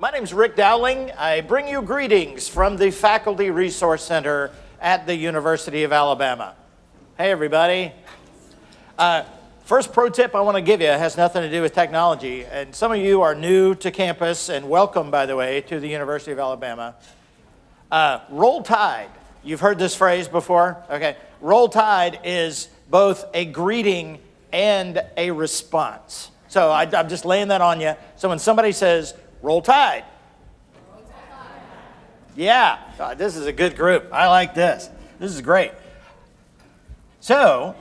My name's Rick Dowling. I bring you greetings from the Faculty Resource Center at the University of Alabama. Hey, everybody. First pro tip I want to give you has nothing to do with technology. And some of you are new to campus, and welcome, by the way, to the University of Alabama. Roll Tide. You've heard this phrase before? Okay. Roll Tide is both a greeting and a response. So I'm just laying that on you. So when somebody says, roll tide. Roll tide. Yeah, this is a good group. I like this. This is great. So,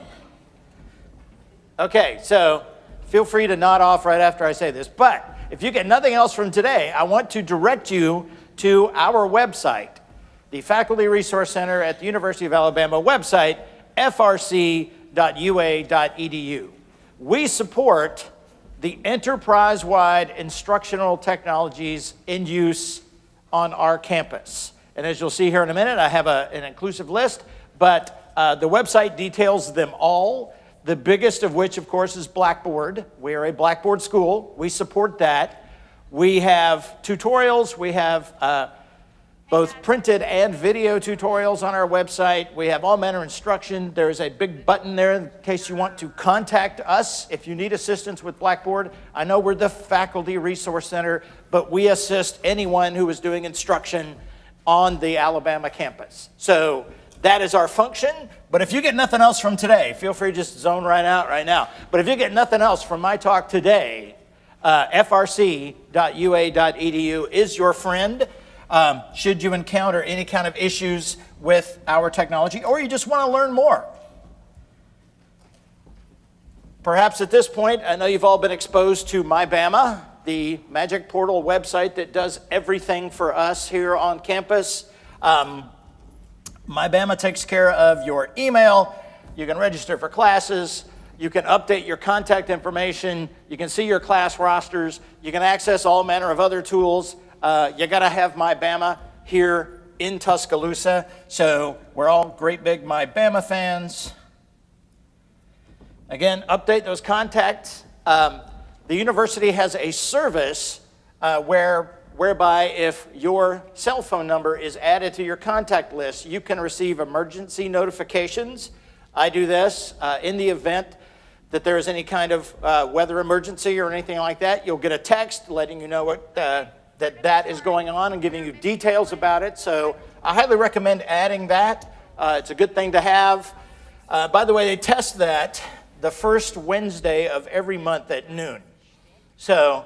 okay, so feel free to nod off right after I say this. But if you get nothing else from today, I want to direct you to our website, the Faculty Resource Center at the University of Alabama website, frc.ua.edu. We support the enterprise-wide instructional technologies in use on our campus. And as you'll see here in a minute, I have an inclusive list, but the website details them all. The biggest of which, of course, is Blackboard. We are a Blackboard school. We support that. We have tutorials. We have both printed and video tutorials on our website. We have all manner of instruction. There's a big button there in case you want to contact us if you need assistance with Blackboard. I know we're the Faculty Resource Center, but we assist anyone who is doing instruction on the Alabama campus. So that is our function. But if you get nothing else from today, feel free to just zone right out right now. But if you get nothing else from my talk today, frc.ua.edu is your friend. Should you encounter any kind of issues with our technology, or you just want to learn more. Perhaps at this point, I know you've all been exposed to MyBama, the Magic Portal website that does everything for us here on campus. MyBama takes care of your email. You can register for classes. You can update your contact information. You can see your class rosters. You can access all manner of other tools. You got to have MyBama here in Tuscaloosa. So we're all great big MyBama fans. Again, update those contacts. The university has a service whereby if your cell phone number is added to your contact list, you can receive emergency notifications. I do this in the event that there is any kind of weather emergency or anything like that. You'll get a text letting you know what that is going on and giving you details about it. So I highly recommend adding that. It's a good thing to have. By the way, they test that the first Wednesday of every month at noon. So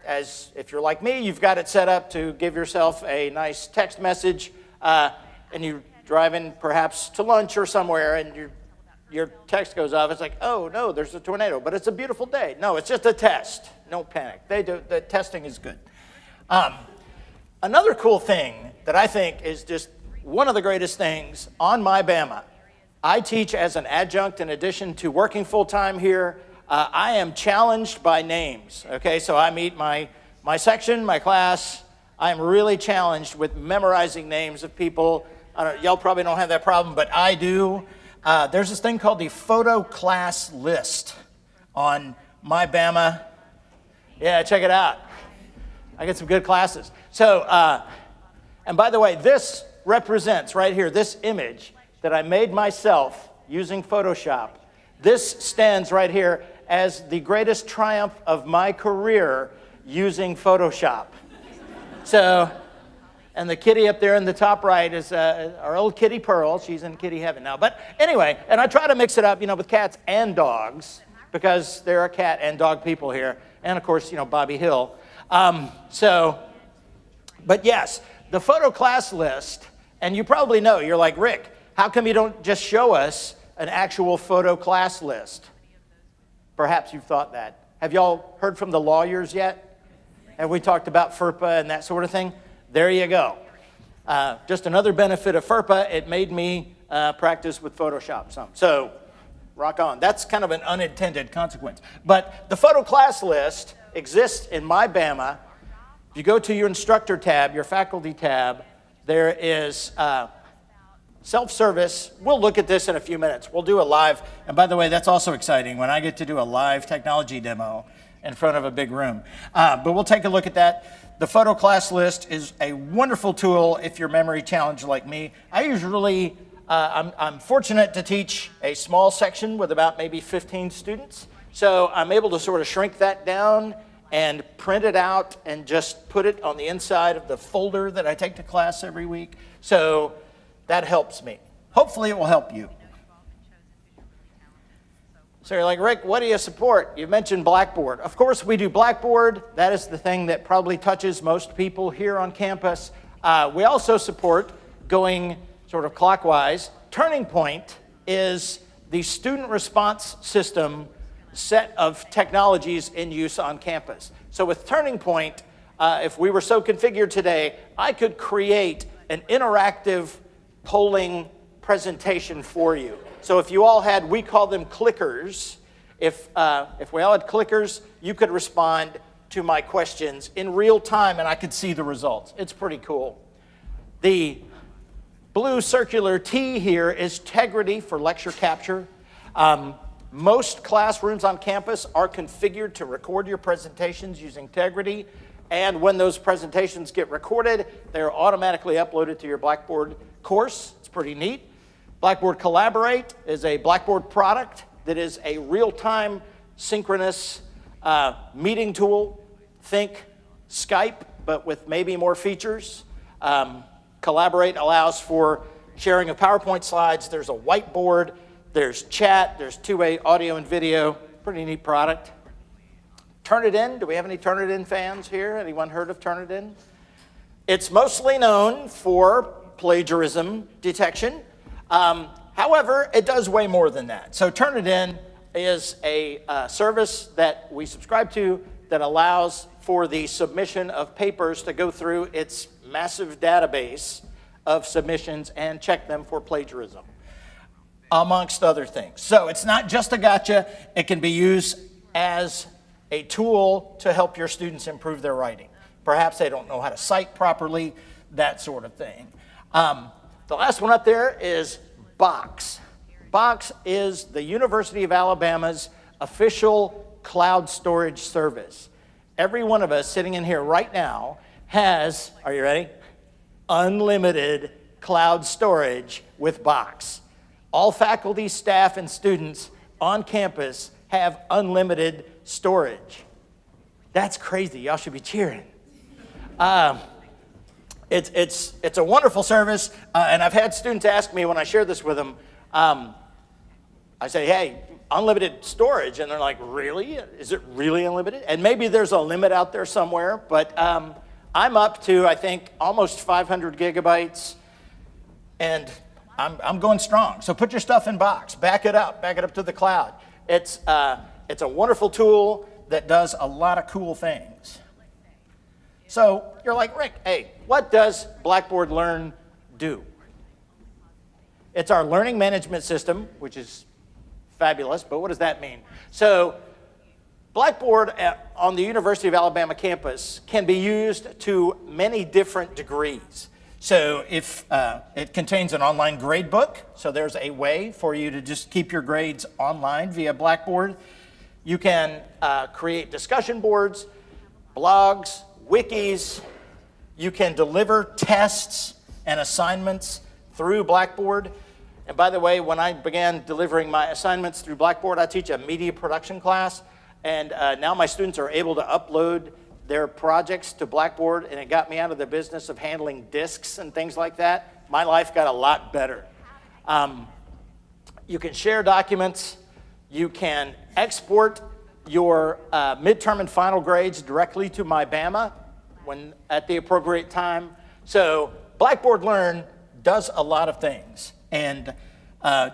as if you're like me, you've got it set up to give yourself a nice text message, and you're driving perhaps to lunch or somewhere, and your text goes off. It's like, oh no, there's a tornado, but it's a beautiful day. No, it's just a test. Don't panic. The testing is good. Another cool thing that I think is just one of the greatest things on MyBama, I teach as an adjunct in addition to working full-time here. I am challenged by names, okay? So I meet my section, my class. I am really challenged with memorizing names of people. Y'all probably don't have that problem, but I do. There's this thing called the photo class list on MyBama. Yeah, check it out. I get some good classes. So, and by the way, this represents right here, this image that I made myself using Photoshop. This stands right here as the greatest triumph of my career using Photoshop. So, and the kitty up there in the top right is our old kitty Pearl. She's in kitty heaven now. But anyway, and I try to mix it up, with cats and dogs, because there are cat and dog people here. And of course, Bobby Hill. But yes, the photo class list, and you probably know, you're like, Rick, how come you don't just show us an actual photo class list? Perhaps you've thought that. Have y'all heard from the lawyers yet? Have we talked about FERPA and that sort of thing? There you go. Just another benefit of FERPA, it made me practice with Photoshop some. So, rock on. That's kind of an unintended consequence. But the photo class list exists in MyBama. If you go to your instructor tab, your faculty tab, there is self-service. We'll look at this in a few minutes. We'll do a live, and by the way, that's also exciting when I get to do a live technology demo in front of a big room. But we'll take a look at that. The photo class list is a wonderful tool if you're memory challenged like me. I usually, I'm fortunate to teach a small section with about maybe 15 students. So I'm able to sort of shrink that down and print it out and just put it on the inside of the folder that I take to class every week. So that helps me. Hopefully it will help you. So you're like, Rick, what do you support? You mentioned Blackboard. Of course, we do Blackboard. That is the thing that probably touches most people here on campus. We also support, going sort of clockwise, Turning Point is the student response system set of technologies in use on campus. So with Turning Point, if we were so configured today, I could create an interactive polling presentation for you. So if you all had, we call them clickers. If we all had clickers, you could respond to my questions in real time and I could see the results. It's pretty cool. The blue circular T here is Tegrity for lecture capture. Most classrooms on campus are configured to record your presentations using Tegrity. And when those presentations get recorded, they're automatically uploaded to your Blackboard course. It's pretty neat. Blackboard Collaborate is a Blackboard product that is a real-time synchronous meeting tool. Think Skype, but with maybe more features. Collaborate allows for sharing of PowerPoint slides. There's a whiteboard. There's chat. There's two-way audio and video. Pretty neat product. Turnitin. Do we have any Turnitin fans here? Anyone heard of Turnitin? It's mostly known for plagiarism detection. However, it does way more than that. So Turnitin is a service that we subscribe to that allows for the submission of papers to go through its massive database of submissions and check them for plagiarism, amongst other things. So it's not just a gotcha. It can be used as a tool to help your students improve their writing. Perhaps they don't know how to cite properly, that sort of thing. The last one up there is Box. Box is the University of Alabama's official cloud storage service. Every one of us sitting in here right now has, are you ready? Unlimited cloud storage with Box. All faculty, staff, and students on campus have unlimited storage. That's crazy. Y'all should be cheering. It's a wonderful service, and I've had students ask me when I share this with them, I say, hey, unlimited storage, and they're like, really? Is it really unlimited? And maybe there's a limit out there somewhere, but I'm up to, I think, almost 500 gigabytes, and I'm going strong. So put your stuff in Box, back it up to the cloud. It's a wonderful tool that does a lot of cool things. So you're like, Rick, hey, what does Blackboard Learn do? It's our learning management system, which is fabulous, but what does that mean? So Blackboard on the University of Alabama campus can be used to many different degrees. So if it contains an online grade book, so there's a way for you to just keep your grades online via Blackboard. You can create discussion boards, blogs, wikis. You can deliver tests and assignments through Blackboard. And by the way, when I began delivering my assignments through Blackboard, I teach a media production class, and now my students are able to upload their projects to Blackboard, and it got me out of the business of handling disks and things like that. My life got a lot better. You can share documents. You can export your midterm and final grades directly to MyBama when at the appropriate time. So Blackboard Learn does a lot of things. And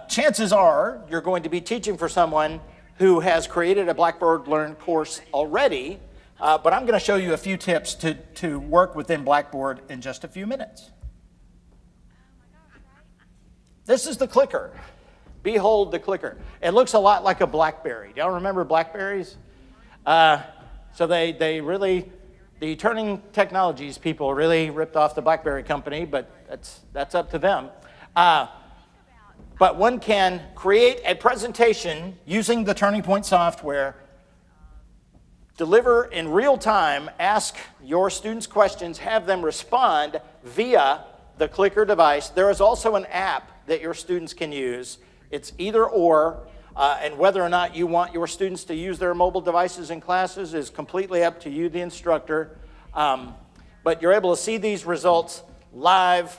chances are you're going to be teaching for someone who has created a Blackboard Learn course already, but I'm going to show you a few tips to work within Blackboard in just a few minutes. This is the clicker. Behold the clicker. It looks a lot like a BlackBerry. Do y'all remember BlackBerries? So they really, the Turning Technologies people really ripped off the BlackBerry company, but that's up to them. But one can create a presentation using the Turning Point software Deliver in real time, ask your students questions, have them respond via the clicker device. There is also an app that your students can use. It's either or, and whether or not you want your students to use their mobile devices in classes is completely up to you, the instructor. But you're able to see these results live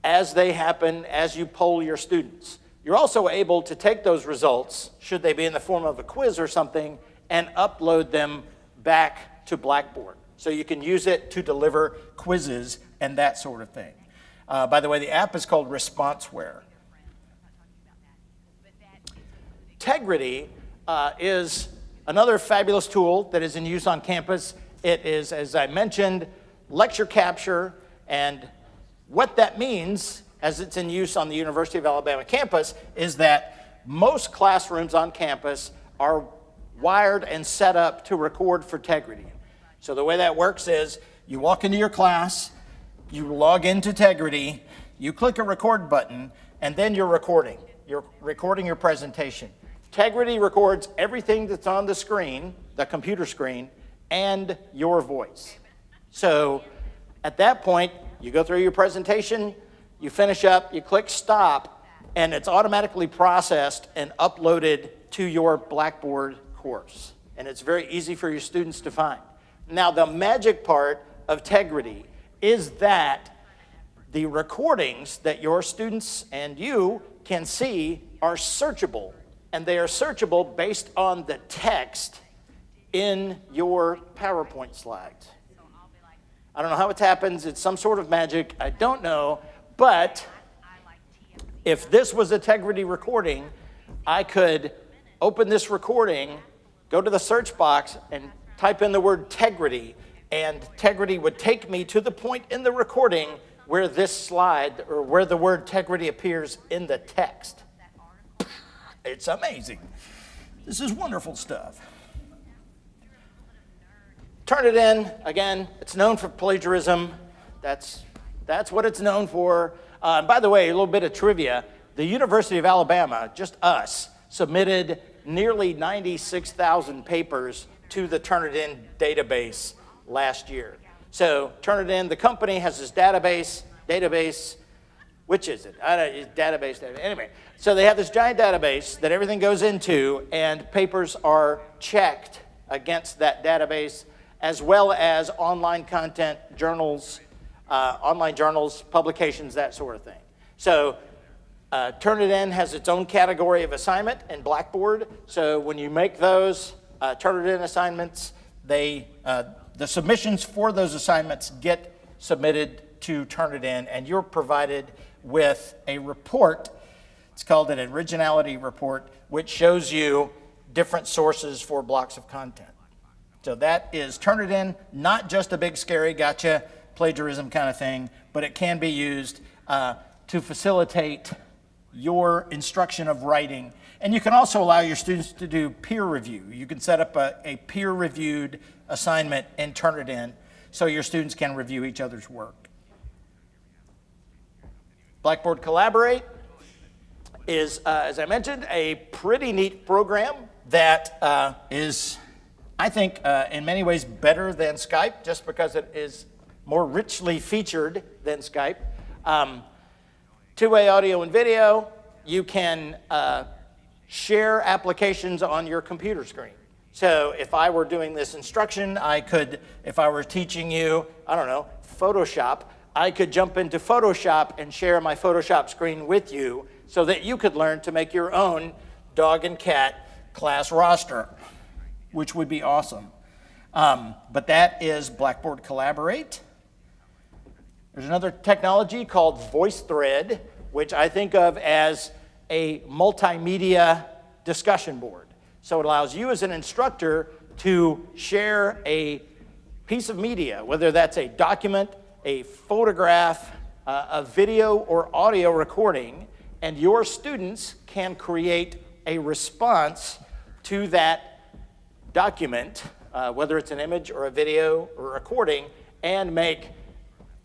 as they happen as you poll your students. You're also able to take those results, should they be in the form of a quiz or something, and upload them back to Blackboard. So you can use it to deliver quizzes and that sort of thing. By the way, the app is called Responseware. Tegrity is another fabulous tool that is in use on campus. It is, as I mentioned, lecture capture, and what that means, as it's in use on the University of Alabama campus, is that most classrooms on campus are wired and set up to record for Tegrity. So the way that works is you walk into your class, you log into Tegrity, you click a record button, and then you're recording. You're recording your presentation. Tegrity records everything that's on the screen, the computer screen, and your voice. So at that point, you go through your presentation, you finish up, you click stop, and it's automatically processed and uploaded to your Blackboard course. And it's very easy for your students to find. Now, the magic part of Tegrity is that the recordings that your students and you can see are searchable, and they are searchable based on the text in your PowerPoint slides. I don't know how it happens. It's some sort of magic. I don't know. But if this was a Tegrity recording, I could open this recording, go to the search box, and type in the word Tegrity, and Tegrity would take me to the point in the recording where this slide, or where the word Tegrity appears in the text. It's amazing. This is wonderful stuff. Turnitin, again, it's known for plagiarism. That's what it's known for. And by the way, a little bit of trivia. The University of Alabama, just us, submitted nearly 96,000 papers to the Turnitin database last year. So Turnitin, the company, has this database, which is it? Database. Anyway, so they have this giant database that everything goes into, and papers are checked against that database, as well as online content, journals, online journals, publications, that sort of thing. So Turnitin has its own category of assignment in Blackboard. So when you make those Turnitin assignments, the submissions for those assignments get submitted to Turnitin, and you're provided with a report. It's called an originality report, which shows you different sources for blocks of content. So that is Turnitin, not just a big scary gotcha plagiarism kind of thing, but it can be used to facilitate your instruction of writing. And you can also allow your students to do peer review. You can set up a peer-reviewed assignment in Turnitin so your students can review each other's work. Blackboard Collaborate is, as I mentioned, a pretty neat program that is, I think, in many ways better than Skype, just because it is more richly featured than Skype. Two-way audio and video. You can share applications on your computer screen. So if I were doing this instruction, I could, if I were teaching you, I don't know, Photoshop, I could jump into Photoshop and share my Photoshop screen with you so that you could learn to make your own dog and cat class roster, which would be awesome. But that is Blackboard Collaborate. There's another technology called Voicethread, which I think of as a multimedia discussion board. So it allows you as an instructor to share a piece of media, whether that's a document, a photograph, a video or audio recording, and your students can create a response to that document, whether it's an image or a video or a recording, and make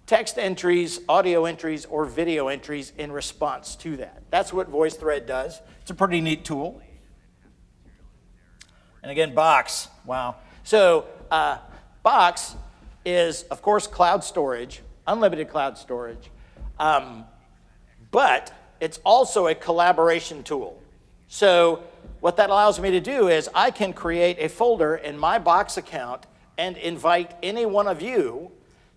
text entries, audio entries, or video entries in response to that. That's what Voicethread does. It's a pretty neat tool. And again, Box, wow. So Box is, of course, cloud storage, unlimited cloud storage, but it's also a collaboration tool. So what that allows me to do is I can create a folder in my Box account and invite any one of you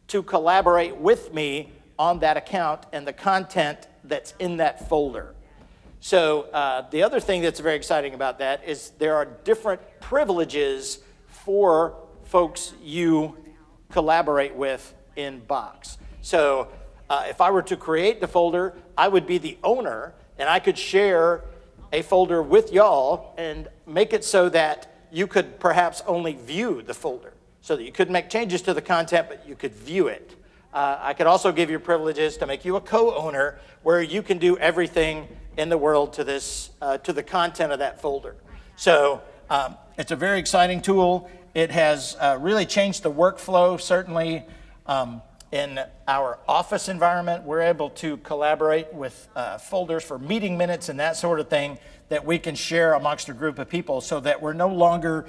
to collaborate with me on that account and the content that's in that folder. So the other thing that's very exciting about that is there are different privileges for folks you collaborate with in Box. So if I were to create the folder, I would be the owner, and I could share a folder with y'all and make it so that you could perhaps only view the folder, so that you couldn't make changes to the content, but you could view it. I could also give you privileges to make you a co-owner, where you can do everything in the world to this, to the content of that folder. So it's a very exciting tool. It has really changed the workflow. Certainly in our office environment, we're able to collaborate with folders for meeting minutes and that sort of thing that we can share amongst a group of people, so that we're no longer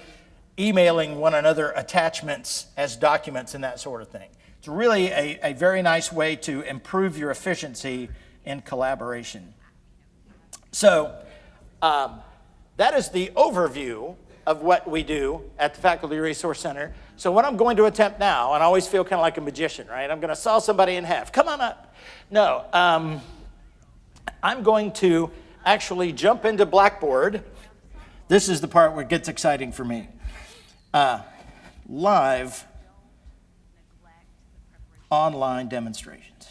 emailing one another attachments as documents and that sort of thing. It's really a very nice way to improve your efficiency in collaboration. So that is the overview of what we do at the Faculty Resource Center. So what I'm going to attempt now, and I always feel kind of like a magician, right? I'm going to saw somebody in half. Come on up. No, I'm going to actually jump into Blackboard. This is the part where it gets exciting for me. Live online demonstrations.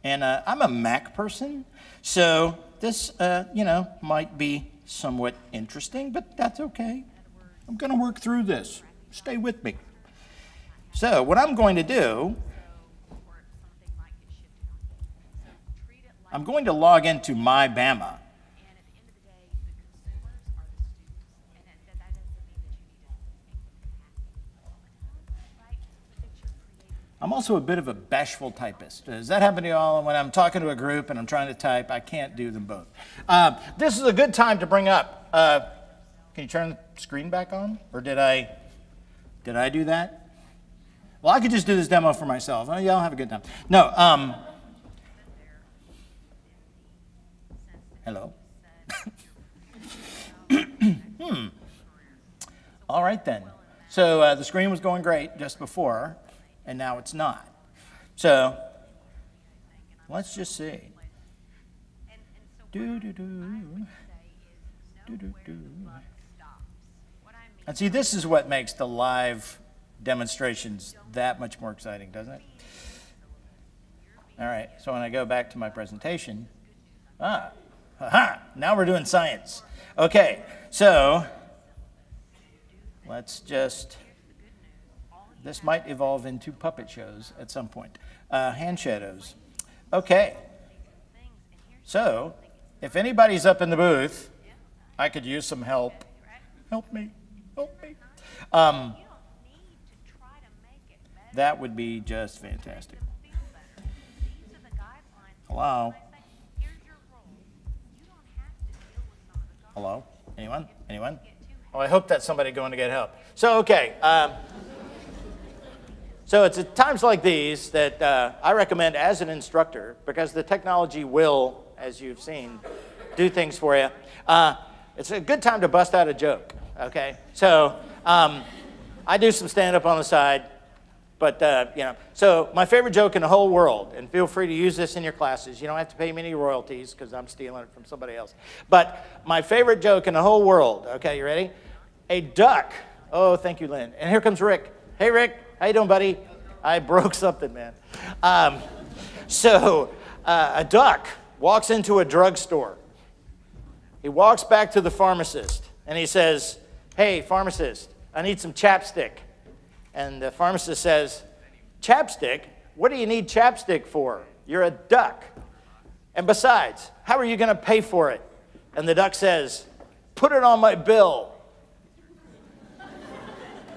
And I'm a Mac person, so this, might be somewhat interesting, but that's okay. I'm going to work through this. Stay with me. So what I'm going to do, I'm going to log into my Bama. I'm also a bit of a bashful typist. Does that happen to you all? When I'm talking to a group and I'm trying to type, I can't do them both. This is a good time to bring up, can you turn the screen back on? Or did I do that? Well, I could just do this demo for myself. Oh, yeah, I'll have a good time. No, hello? All right then. So the screen was going great just before, and now it's not. So let's just see. And see, this is what makes the live demonstrations that much more exciting, doesn't it? All right, so when I go back to my presentation, now we're doing science. Okay, so let's just, this might evolve into puppet shows at some point. Hand shadows. Okay, so if anybody's up in the booth, I could use some help. Help me, help me. That would be just fantastic. Hello? Hello? Anyone? Anyone? Oh, I hope that's somebody going to get help. So, okay. So it's at times like these that I recommend as an instructor, because the technology will, as you've seen, do things for you. It's a good time to bust out a joke, okay? So I do some stand-up on the side, but, so my favorite joke in the whole world, and feel free to use this in your classes. You don't have to pay me any royalties because I'm stealing it from somebody else. But my favorite joke in the whole world, okay, you ready? A duck, oh, thank you, Lynn. And here comes Rick. Hey, Rick, how you doing, buddy? I broke something, man. A duck walks into a drugstore. He walks back to the pharmacist, and he says, hey, pharmacist, I need some chapstick. And the pharmacist says, chapstick? What do you need chapstick for? You're a duck. And besides, how are you going to pay for it? And the duck says, put it on my bill.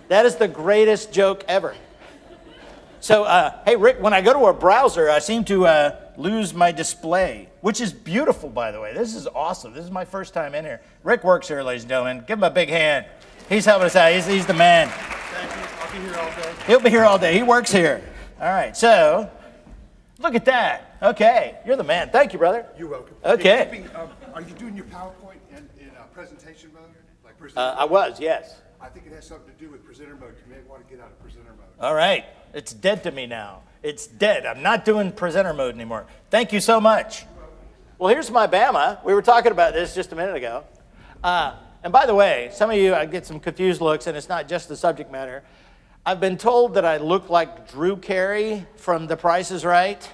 That is the greatest joke ever. So, hey, Rick, when I go to a browser, I seem to lose my display, which is beautiful, by the way. This is awesome. This is my first time in here. Rick works here, ladies and gentlemen. Give him a big hand. He's helping us out. He's the man. Thank you. I'll be here all day. He'll be here all day. He works here. All right, so look at that. Okay, you're the man. Thank you, brother. You're welcome. Okay. Are you doing your PowerPoint in presentation mode? Like I was, yes. I think it has something to do with presenter mode. You may want to get out of presenter mode. All right. It's dead to me now. It's dead. I'm not doing presenter mode anymore. Thank you so much. Well, here's my Bama. We were talking about this just a minute ago. And by the way, some of you, I get some confused looks, and it's not just the subject matter. I've been told that I look like Drew Carey from The Price is Right.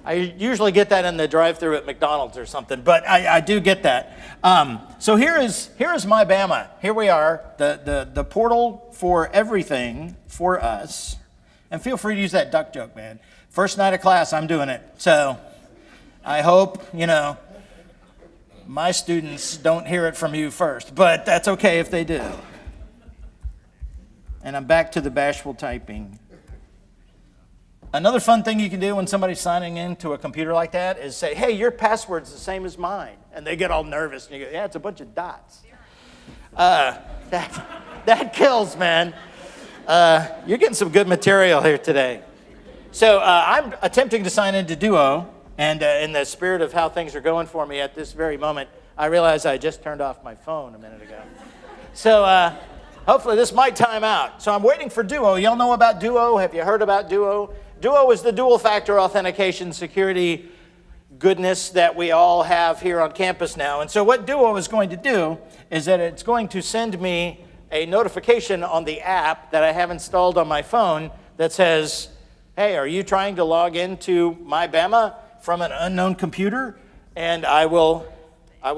I usually get that in the drive-thru at McDonald's or something, but I do get that. So here is my Bama. Here we are, the portal for everything for us. And feel free to use that duck joke, man. First night of class, I'm doing it. So I hope, my students don't hear it from you first, but that's okay if they do. And I'm back to the bashful typing. Another fun thing you can do when somebody's signing into a computer like that is say, hey, your password's the same as mine. And they get all nervous. And you go, yeah, it's a bunch of dots. That kills, man. You're getting some good material here today. So I'm attempting to sign into Duo. And in the spirit of how things are going for me at this very moment, I realize I just turned off my phone a minute ago. So hopefully this might time out. So I'm waiting for Duo. Y'all know about Duo? Have you heard about Duo? Duo is the dual-factor authentication security goodness that we all have here on campus now. And so what Duo is going to do is that it's going to send me a notification on the app that I have installed on my phone that says, hey, are you trying to log into my Bama from an unknown computer? And I will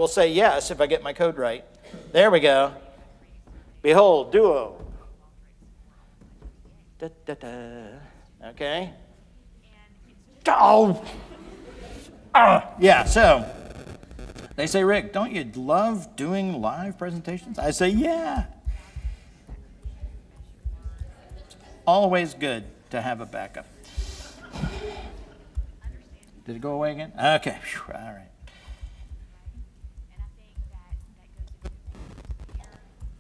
say yes if I get my code right. There we go. Behold, Duo. Da, da, da. Okay. Oh. Yeah, so they say, Rick, don't you love doing live presentations? I say, yeah. It's always good to have a backup. Did it go away again? Okay, all right.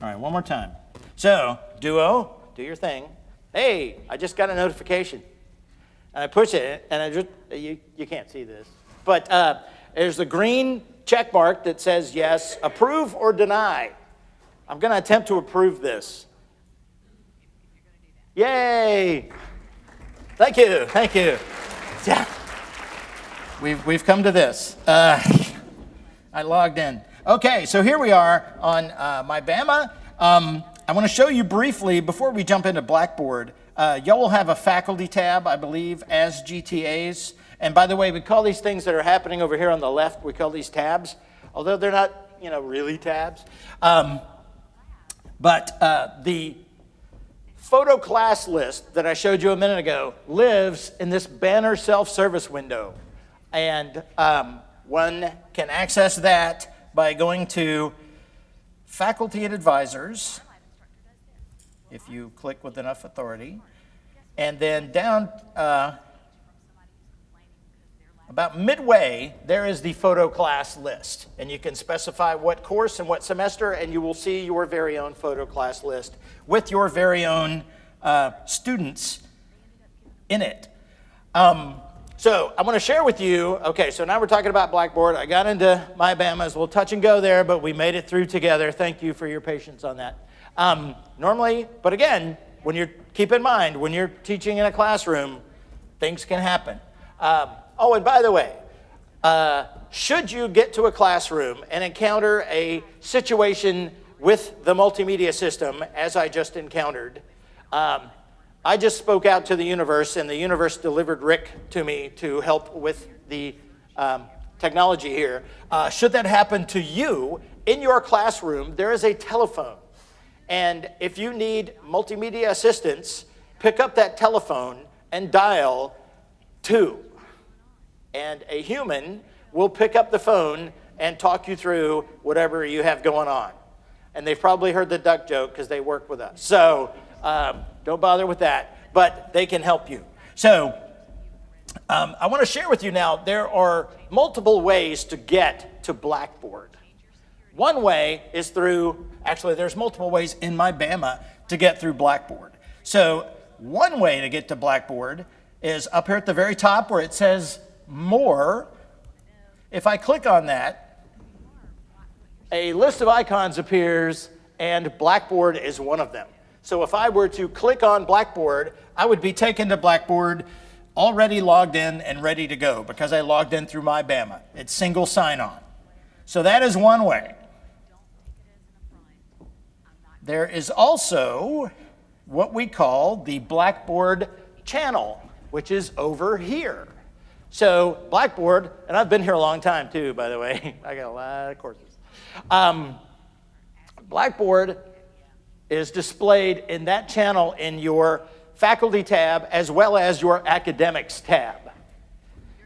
All right, one more time. So, Duo, do your thing. Hey, I just got a notification. And I push it, and you can't see this. But there's a green check mark that says yes, approve or deny. I'm going to attempt to approve this. Yay! Thank you, thank you. Yeah. We've come to this. I logged in. Okay, so here we are on my Bama. I want to show you briefly, before we jump into Blackboard, y'all will have a faculty tab, I believe, as GTAs. And by the way, we call these things that are happening over here on the left, we call these tabs, although they're not, really tabs. But the photo class list that I showed you a minute ago lives in this banner self-service window. And one can access that by going to Faculty and Advisors, if you click with enough authority, and then down about midway, there is the photo class list. And you can specify what course and what semester, and you will see your very own photo class list with your very own students in it. So I want to share with you, okay, so now we're talking about Blackboard. I got into my Bamas. We'll touch and go there, but we made it through together. Thank you for your patience on that. Normally, but again, keep in mind, when you're teaching in a classroom, things can happen. Oh, and by the way, should you get to a classroom and encounter a situation with the multimedia system, as I just encountered, I just spoke out to the universe, and the universe delivered Rick to me to help with the technology here. Should that happen to you, in your classroom, there is a telephone. And if you need multimedia assistance, pick up that telephone and dial 2. And a human will pick up the phone and talk you through whatever you have going on. And they've probably heard the duck joke because they work with us. So don't bother with that, but they can help you. So I want to share with you now, there are multiple ways to get to Blackboard. One way is through, actually there's multiple ways in my Bama to get through Blackboard. So one way to get to Blackboard is up here at the very top where it says More. If I click on that, a list of icons appears and Blackboard is one of them. So if I were to click on Blackboard, I would be taken to Blackboard already logged in and ready to go because I logged in through my Bama. It's single sign-on. So that is one way. There is also what we call the Blackboard Channel, which is over here. So Blackboard, and I've been here a long time too, by the way. I got a lot of courses. Blackboard is displayed in that channel in your faculty tab as well as your academics tab.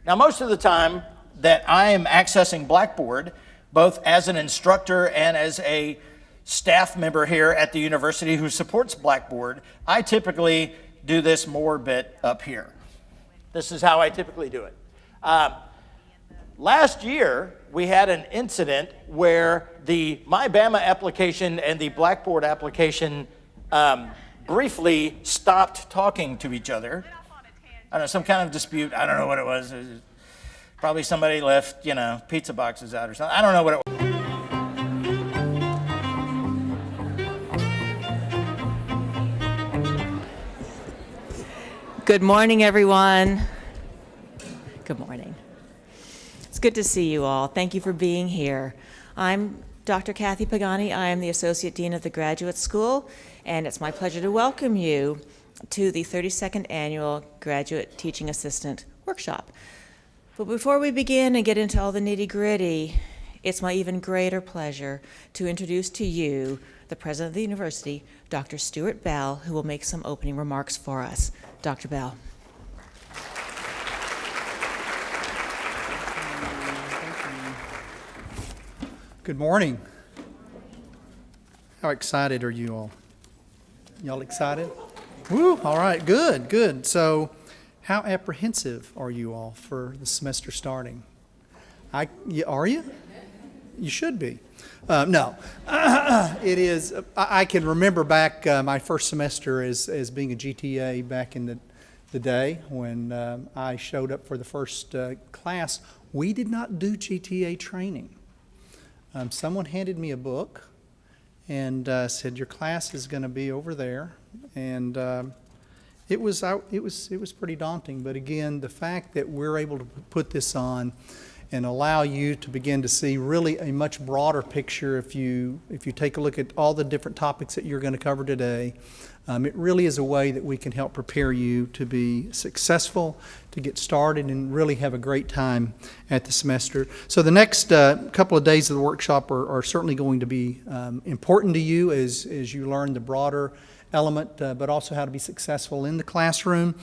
Now, most of the time that I am accessing Blackboard, both as an instructor and as a staff member here at the university who supports Blackboard, I typically do this more bit up here. This is how I typically do it. Last year, we had an incident where the MyBama application and the Blackboard application briefly stopped talking to each other. I don't know, some kind of dispute. I don't know what it was. Probably somebody left, pizza boxes out or something. I don't know what it was. Good morning, everyone. Good morning. It's good to see you all. Thank you for being here. I'm Dr. Kathy Pagani. I am the Associate Dean of the Graduate School, and it's my pleasure to welcome you to the 32nd Annual Graduate Teaching Assistant Workshop. But before we begin and get into all the nitty-gritty, it's my even greater pleasure to introduce to you the President of the University, Dr. Stuart Bell, who will make some opening remarks for us. Dr. Bell. Good morning. How excited are you all? Y'all excited? Woo, all right, good, good. So how apprehensive are you all for the semester starting? Are you? You should be. No, it is. I can remember back my first semester as being a GTA back in the day when I showed up for the first class. We did not do GTA training. Someone handed me a book and said, "Your class is going to be over there," and it was pretty daunting. But again, the fact that we're able to put this on and allow you to begin to see really a much broader picture if you take a look at all the different topics that you're going to cover today. It really is a way that we can help prepare you to be successful, to get started, and really have a great time at the semester. So the next couple of days of the workshop are certainly going to be important to you as you learn the broader element, but also how to be successful in the classroom.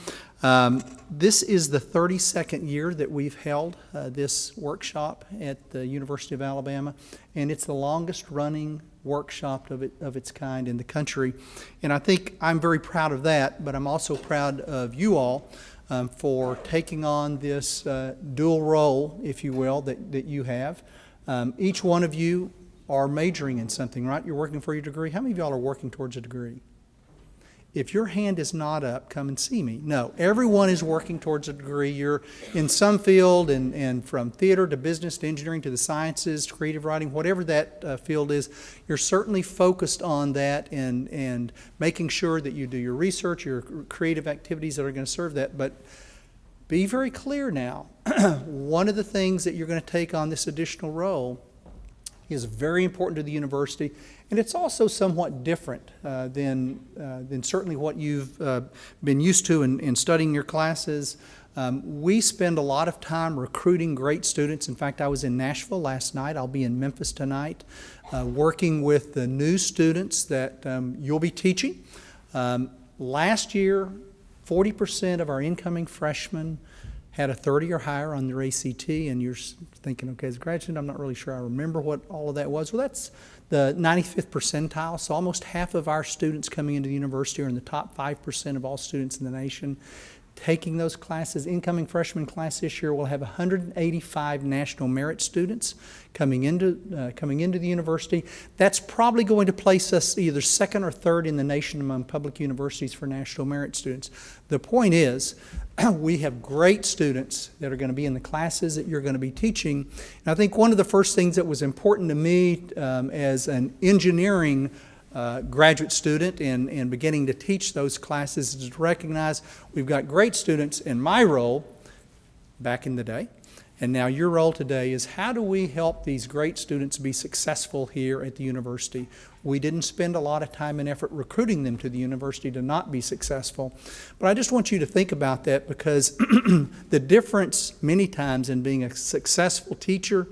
This is the 32nd year that we've held this workshop at the University of Alabama, and it's the longest running workshop of its kind in the country. And I think I'm very proud of that, but I'm also proud of you all for taking on this dual role, if you will, that you have. Each one of you are majoring in something, right? You're working for your degree. How many of y'all are working towards a degree? If your hand is not up, come and see me. No, everyone is working towards a degree. You're in some field, and from theater to business to engineering to the sciences, to creative writing, whatever that field is, you're certainly focused on that and making sure that you do your research, your creative activities that are going to serve that. But be very clear now. One of the things that you're going to take on this additional role is very important to the university, and it's also somewhat different than certainly what you've been used to in studying your classes. We spend a lot of time recruiting great students. In fact, I was in Nashville last night. I'll be in Memphis tonight, working with the new students that you'll be teaching. Last year, 40% of our incoming freshmen had a 30 or higher on their ACT, and you're thinking, okay, as a graduate student, I'm not really sure I remember what all of that was. Well, that's the 95th percentile, so almost half of our students coming into the university are in the top 5% of all students in the nation. taking those classes. Incoming freshman class this year will have 185 national merit students coming into the university. That's probably going to place us either second or third in the nation among public universities for national merit students. The point is, we have great students that are going to be in the classes that you're going to be teaching. And I think one of the first things that was important to me as an engineering graduate student and beginning to teach those classes is to recognize we've got great students. In my role back in the day, and now your role today, is how do we help these great students be successful here at the university? We didn't spend a lot of time and effort recruiting them to the university to not be successful. But I just want you to think about that, because the difference many times in being a successful teacher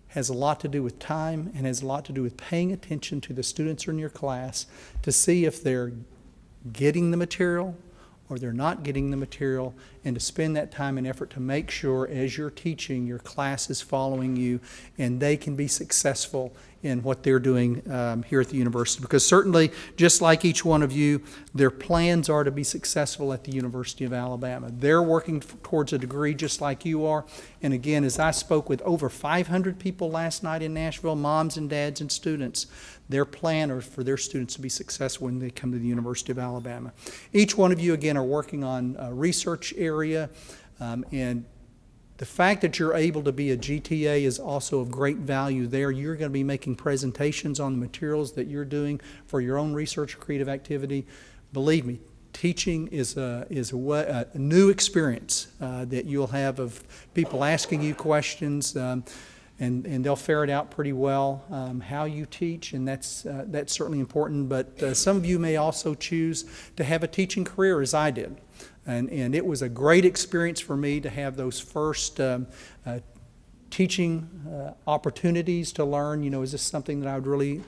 has a lot to do with time and has a lot to do with paying attention to the students in your class to see if they're getting the material or they're not getting the material, and to spend that time and effort to make sure as you're teaching, your class is following you and they can be successful in what they're doing here at the university. Because certainly, just like each one of you, their plans are to be successful at the University of Alabama. They're working towards a degree just like you are. And again, as I spoke with over 500 people last night in Nashville, moms and dads and students, their plan is for their students to be successful when they come to the University of Alabama. Each one of you, again, are working on a research area, and the fact that you're able to be a GTA is also of great value there. You're going to be making presentations on the materials that you're doing for your own research or creative activity. Believe me, teaching is a new experience that you'll have of people asking you questions, and they'll ferret out pretty well how you teach, and that's certainly important. But some of you may also choose to have a teaching career, as I did. And it was a great experience for me to have those first teaching opportunities to learn, is this something that I would really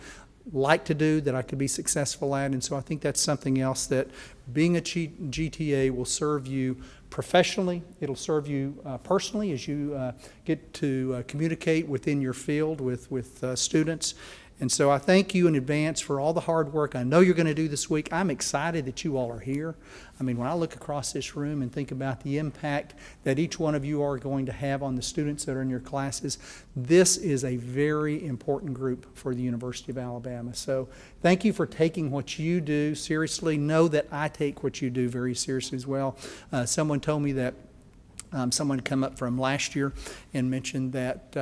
like to do, that I could be successful at? And so I think that's something else that being a GTA will serve you professionally. It'll serve you personally as you get to communicate within your field with students. And so I thank you in advance for all the hard work I know you're going to do this week. I'm excited that you all are here. I mean, when I look across this room and think about the impact that each one of you are going to have on the students that are in your classes, this is a very important group for the University of Alabama. So thank you for taking what you do seriously. Know that I take what you do very seriously as well. Someone told me that someone come up from last year and mentioned that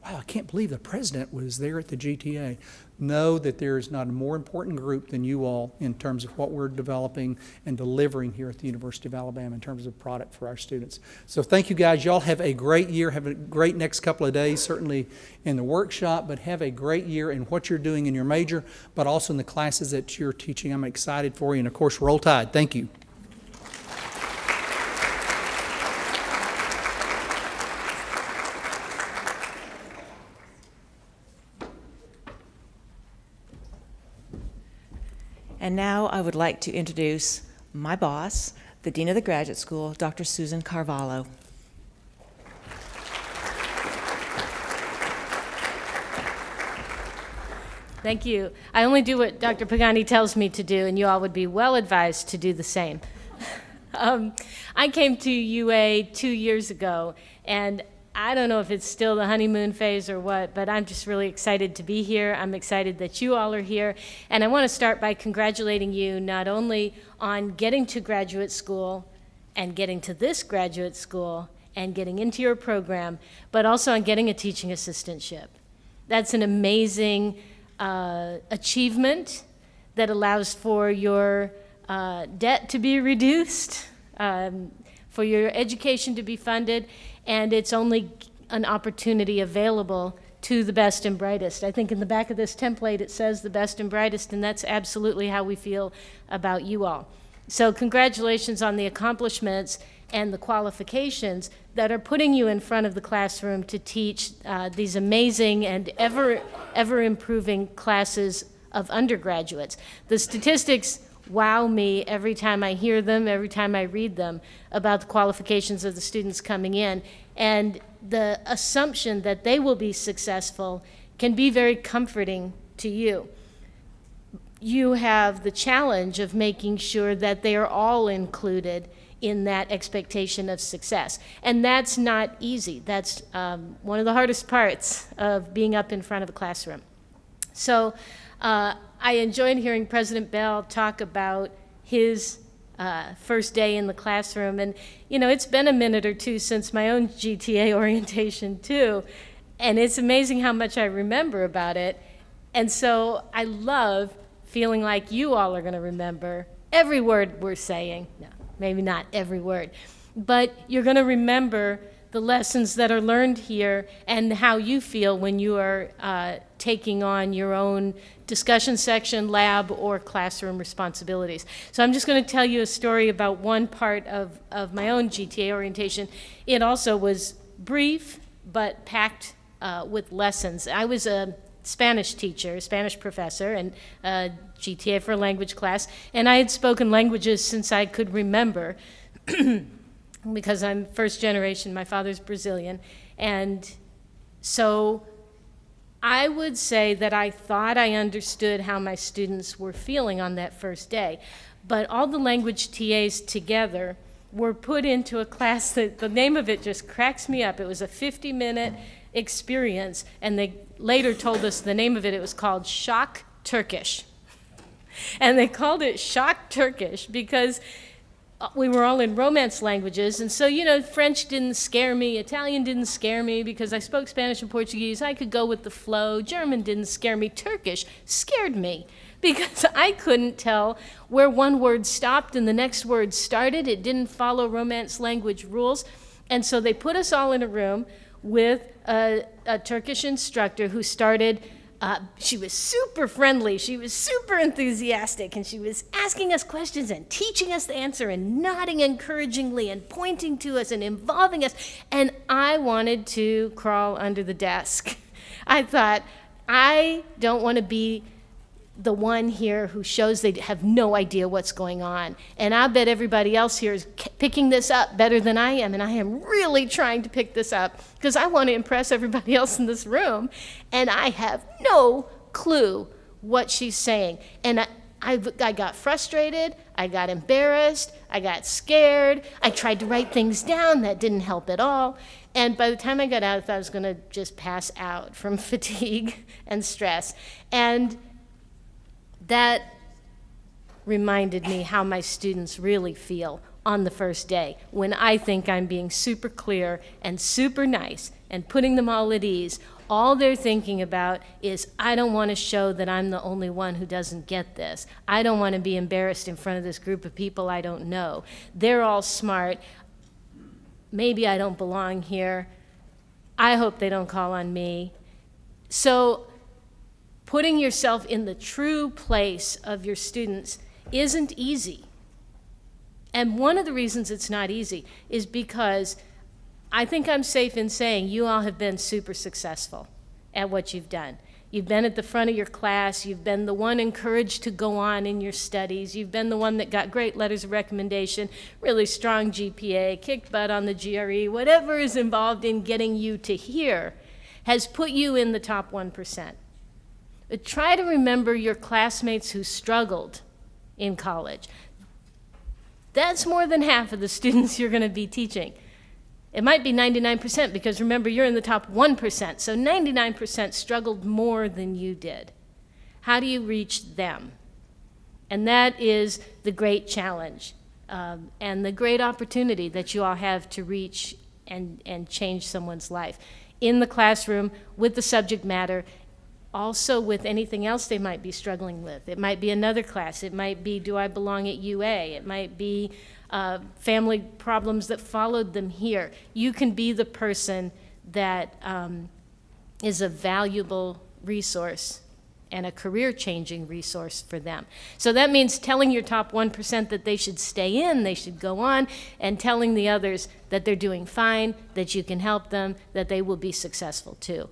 wow, I can't believe the president was there at the GTA. Know that there is not a more important group than you all in terms of what we're developing and delivering here at the University of Alabama in terms of product for our students. So thank you guys. Y'all have a great year. Have a great next couple of days, certainly in the workshop, but have a great year in what you're doing in your major, but also in the classes that you're teaching. I'm excited for you. And of course, Roll Tide. Thank you. And now I would like to introduce my boss, the Dean of the Graduate School, Dr. Susan Carvalho. Thank you. I only do what Dr. Pagani tells me to do, and you all would be well advised to do the same. I came to UA 2 years ago, and I don't know if it's still the honeymoon phase or what, but I'm just really excited to be here. I'm excited that you all are here. And I want to start by congratulating you not only on getting to graduate school and getting to this graduate school and getting into your program, but also on getting a teaching assistantship. That's an amazing achievement that allows for your debt to be reduced, for your education to be funded, and it's only an opportunity available to the best and brightest. I think in the back of this template it says the best and brightest, and that's absolutely how we feel about you all. So congratulations on the accomplishments and the qualifications that are putting you in front of the classroom to teach these amazing and ever improving classes of undergraduates. The statistics wow me every time I hear them, every time I read them about the qualifications of the students coming in. And the assumption that they will be successful can be very comforting to you. you have the challenge of making sure that they are all included in that expectation of success. And that's not easy. That's one of the hardest parts of being up in front of a classroom. So I enjoyed hearing President Bell talk about his first day in the classroom. And, you know, it's been a minute or two since my own GTA orientation, too. And it's amazing how much I remember about it. And so I love feeling like you all are going to remember every word we're saying. No, maybe not every word. But you're going to remember the lessons that are learned here and how you feel when you are taking on your own discussion section, lab, or classroom responsibilities. So I'm just going to tell you a story about one part of my own GTA orientation. It also was brief, but packed with lessons. I was a Spanish teacher, a Spanish professor, and GTA for a language class, and I had spoken languages since I could remember. Because I'm first generation, my father's Brazilian. And so I would say that I thought I understood how my students were feeling on that first day. But all the language TAs together were put into a class that the name of it just cracks me up. It was a 50-minute experience, and they later told us the name of it. It was called Shock Turkish. And they called it Shock Turkish because we were all in Romance languages, and so, you know, French didn't scare me, Italian didn't scare me because I spoke Spanish and Portuguese. I could go with the flow. German didn't scare me. Turkish scared me because I couldn't tell where one word stopped and the next word started. It didn't follow Romance language rules. And so they put us all in a room with a Turkish instructor who started. She was super friendly, she was super enthusiastic, and she was asking us questions and teaching us the answer and nodding encouragingly and pointing to us and involving us. And I wanted to crawl under the desk. I thought, I don't want to be the one here who shows they have no idea what's going on. And I bet everybody else here is picking this up better than I am, and I am really trying to pick this up because I want to impress everybody else in this room, and I have no clue what she's saying. And I got frustrated, I got embarrassed, I got scared, I tried to write things down, that didn't help at all. And by the time I got out, I thought I was going to just pass out from fatigue and stress. And that reminded me how my students really feel on the first day when I think I'm being super clear and super nice and putting them all at ease. All they're thinking about is, I don't want to show that I'm the only one who doesn't get this. I don't want to be embarrassed in front of this group of people I don't know. They're all smart. Maybe I don't belong here. I hope they don't call on me. So putting yourself in the true place of your students isn't easy. And one of the reasons it's not easy is because I think I'm safe in saying you all have been super successful at what you've done. You've been at the front of your class. You've been the one encouraged to go on in your studies. You've been the one that got great letters of recommendation, really strong GPA, kicked butt on the GRE, whatever is involved in getting you to here has put you in the top 1%. But try to remember your classmates who struggled in college. That's more than half of the students you're going to be teaching. It might be 99% because remember, you're in the top 1%, so 99% struggled more than you did. How do you reach them? And that is the great challenge and the great opportunity that you all have to reach and change someone's life. In the classroom, with the subject matter, also with anything else they might be struggling with. It might be another class. It might be, do I belong at UA? It might be family problems that followed them here. You can be the person that is a valuable resource and a career-changing resource for them. So that means telling your top 1% that they should stay in, they should go on, and telling the others that they're doing fine, that you can help them, that they will be successful too.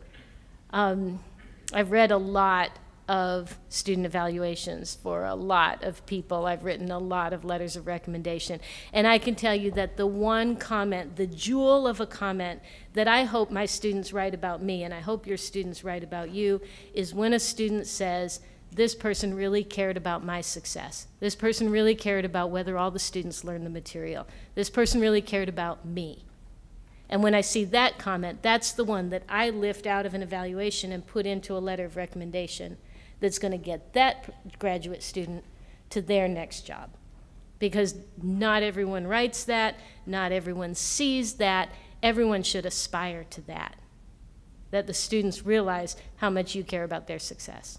I've read a lot of student evaluations for a lot of people. I've written a lot of letters of recommendation. And I can tell you that the one comment, the jewel of a comment that I hope my students write about me, and I hope your students write about you, is when a student says, this person really cared about my success. This person really cared about whether all the students learned the material. This person really cared about me. And when I see that comment, that's the one that I lift out of an evaluation and put into a letter of recommendation that's going to get that graduate student to their next job. Because not everyone writes that, not everyone sees that, everyone should aspire to that the students realize how much you care about their success.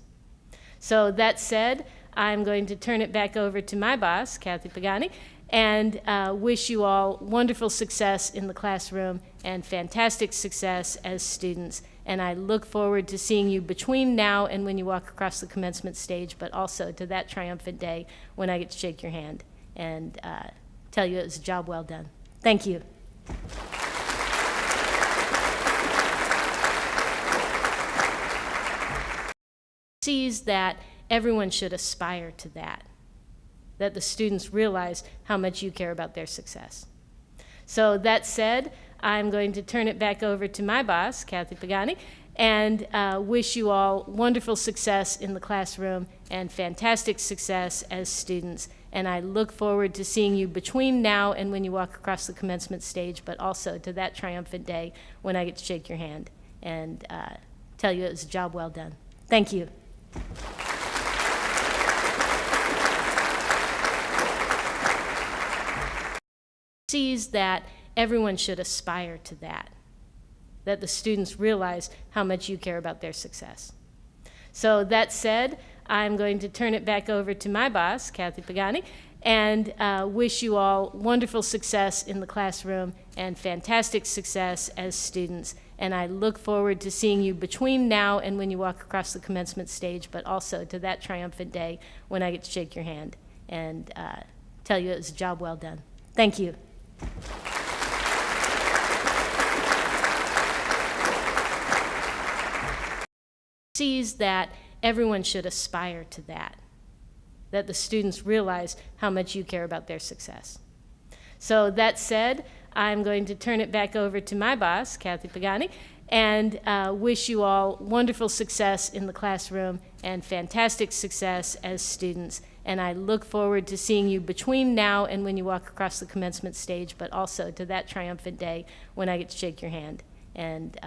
So that said, I'm going to turn it back over to my boss, Kathy Pagani, and wish you all wonderful success in the classroom and fantastic success as students. And I look forward to seeing you between now and when you walk across the commencement stage, but also to that triumphant day when I get to shake your hand and tell you it was a job well done. Thank you. Sees that everyone should aspire to that the students realize how much you care about their success. So that said, I'm going to turn it back over to my boss, Kathy Pagani, and wish you all wonderful success in the classroom and fantastic success as students. And I look forward to seeing you between now and when you walk across the commencement stage, but also to that triumphant day when I get to shake your hand and tell you it was a job well done. Thank you. Sees that everyone should aspire to that the students realize how much you care about their success. So that said, I'm going to turn it back over to my boss, Kathy Pagani, and wish you all wonderful success in the classroom and fantastic success as students. And I look forward to seeing you between now and when you walk across the commencement stage, but also to that triumphant day when I get to shake your hand and tell you it was a job well done. Thank you. Sees that everyone should aspire to that the students realize how much you care about their success. So that said, I'm going to turn it back over to my boss, Kathy Pagani, and wish you all wonderful success in the classroom and fantastic success as students. And I look forward to seeing you between now and when you walk across the commencement stage, but also to that triumphant day when I get to shake your hand and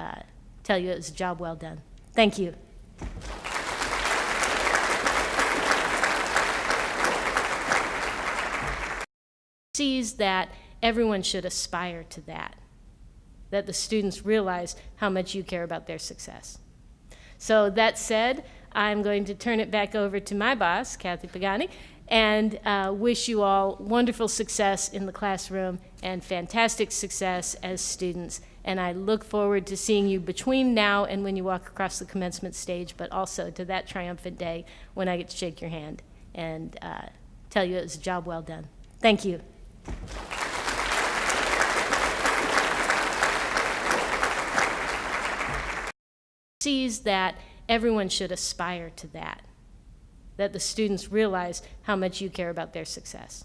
tell you it was a job well done. Thank you. Sees that everyone should aspire to that the students realize how much you care about their success. So that said, I'm going to turn it back over to my boss, Kathy Pagani, and wish you all wonderful success in the classroom and fantastic success as students. And I look forward to seeing you between now and when you walk across the commencement stage, but also to that triumphant day when I get to shake your hand and tell you it was a job well done. Thank you. Sees that everyone should aspire to that the students realize how much you care about their success.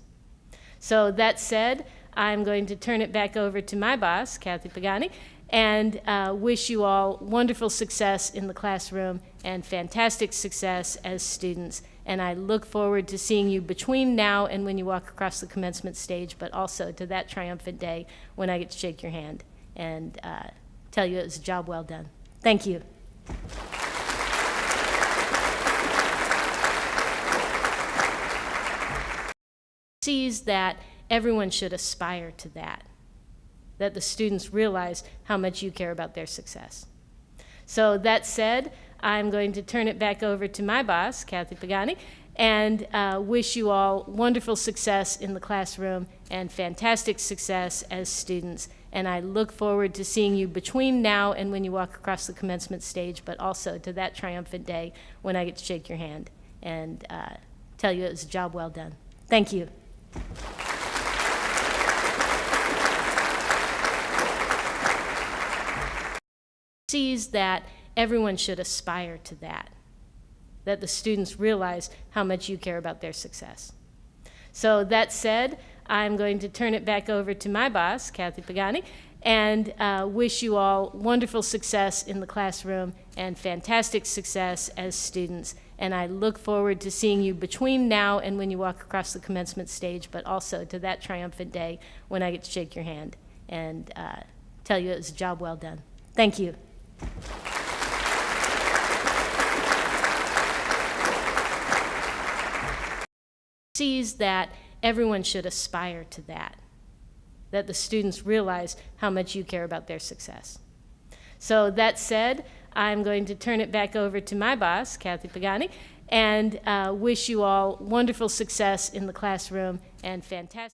So that said, I'm going to turn it back over to my boss, Kathy Pagani, and wish you all wonderful success in the classroom and fantastic success as students. And I look forward to seeing you between now and when you walk across the commencement stage, but also to that triumphant day when I get to shake your hand and tell you it was a job well done. Thank you. Sees that everyone should aspire to that the students realize how much you care about their success. So that said, I'm going to turn it back over to my boss, Kathy Pagani, and wish you all wonderful success in the classroom and fantastic success as students. And I look forward to seeing you between now and when you walk across the commencement stage, but also to that triumphant day when I get to shake your hand and tell you it was a job well done. Thank you. Sees that everyone should aspire to that the students realize how much you care about their success. So that said, I'm going to turn it back over to my boss, Kathy Pagani, and wish you all wonderful success in the classroom and fantastic success as students. And I look forward to seeing you between now and when you walk across the commencement stage, but also to that triumphant day when I get to shake your hand and tell you it was a job well done. Thank you. Sees that everyone should aspire to that the students realize how much you care about their success. So that said, I'm going to turn it back over to my boss, Kathy Pagani, and wish you all wonderful success in the classroom and fantastic